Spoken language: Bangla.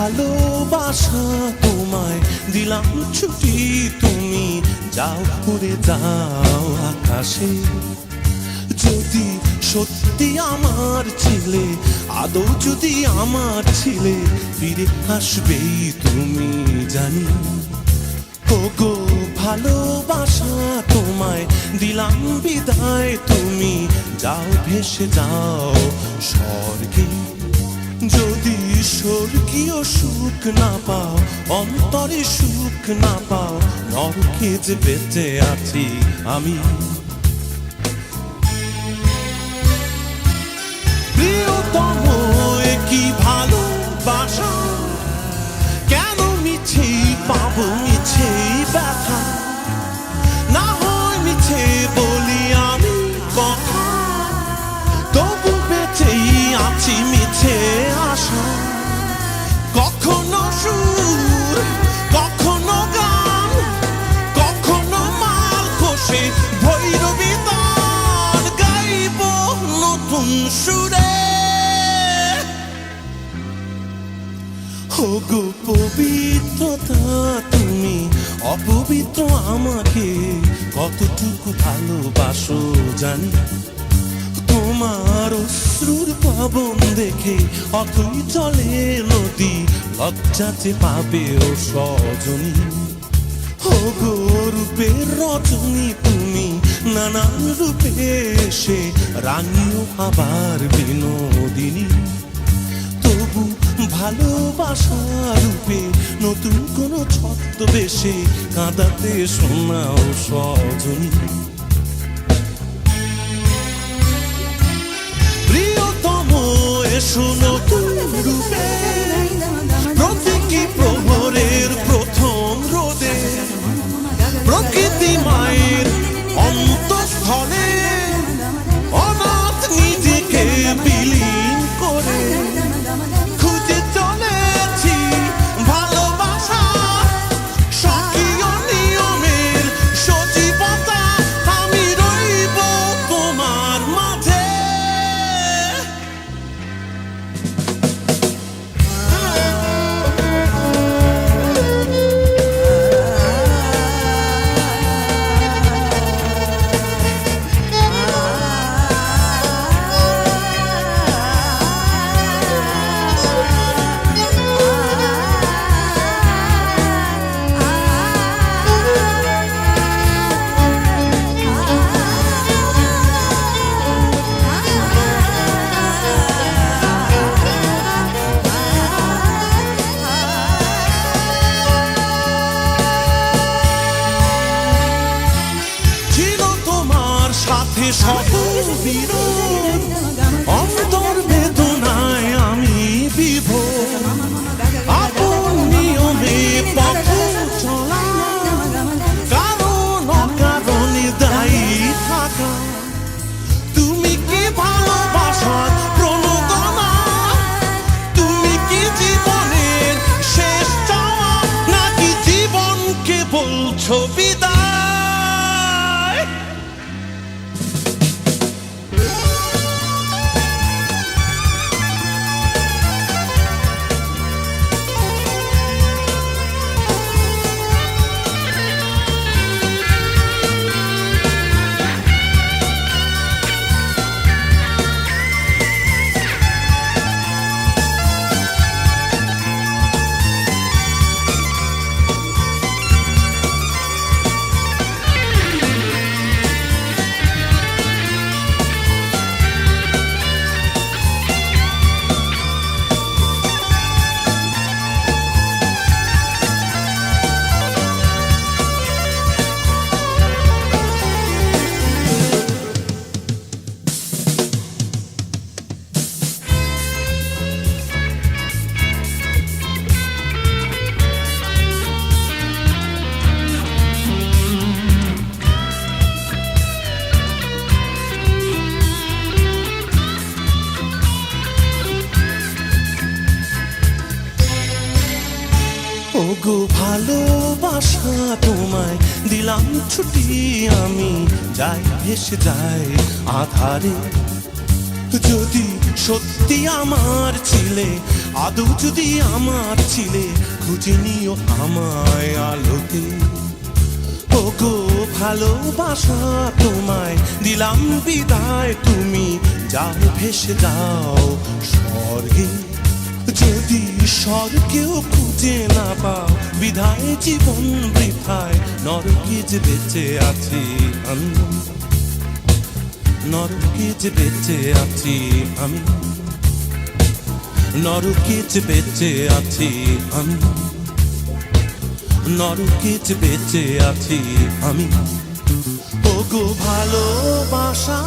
ভালোবাসা তোমায় দিলাম ছুটি, তুমি যাও করে যাও আকাশে। যদি সত্যি আমার ছিলে, আদৌ যদি আমার ছিলে, ফিরে আসবেই তুমি জানি। ওগো ভালোবাসা তোমায় দিলাম বিদায়, তুমি যাও ভেসে যাও স্বর্গে। যদি স্বর্গীয় সুখ না পাও, অন্তরে সুখ না পাও, নরকে যে বেঁচে আছি আমি। প্রিয়তম কি ভালোবাসা, কেন মিছেই পাবো মিছেই ব্যথা, না হয় মিছে বলি আমি কথা, তবু বেঁচেই আছি মিছে আশা। কখনো সুর, কখনো গান, কখনো মাল খসে ভৈরবী তান, গাইব নতুন সুরে। ওগো পবিত্রতা তুমি অপবিত্র আমাকে, কতটুকু ভালোবাসো জানি। তোমার অশ্রুর পাবন দেখে অথই চলে নদী, লজ্জাতে পাবে ও সজনী। ওগো রূপের রজনী তুমি নানান রূপে এসে রাঙিও আবার বিনোদিনী। তবু ভালোবাসা রূপে নতুন কোন ছদ্মবেশে কাঁদাতে শোনাও সজনী। প্রিয়তম এসো নতুন রূপে, প্রতীকী প্রহরের প্রথম রোদে, প্রকৃতি মায়ের অন্তঃস্থলে অনাথ নিজেকে বিলীন করে, খুঁজে চলেছি ভালোবাসা স্বকীয় নিয়মের সজীবতা, আমি রইব তোমার মাঝে। সাথে শত বিরোধ, অন্তর বেদনায় আমি বিভোর, আপন নিয়মে পথ চলা, কারণ অকারণে দায়ী থাকা। তুমি কি ভালোবাসার প্রণোদনা, তুমি কি জীবনের শেষ চাওয়া, নাকি জীবনকে বলছো বিদায়? ওগো ভালোবাসা তোমায় দিলাম ছুটি, আমি যাই ভেসে যাই আধারে। যদি সত্যি আমার ছিলে, আদৌ যদি আমার ছিলে, খুঁজে নিও আমায় আলোতে। ওগো ভালোবাসা তোমায় দিলাম বিদায়, তুমি যাও ভেসে যাও স্বর্গে। যদি স্বর্গেও খুঁজে না পাও, বিধায় জীবন বৃথায়, নরকে যে বেঁচে আছি আমি, নরকে যে বেঁচে আছি আমি, নরকে যে বেঁচে আছি আমি, নরকে যে বেঁচে আছি আমি। ওগো ভালোবাসা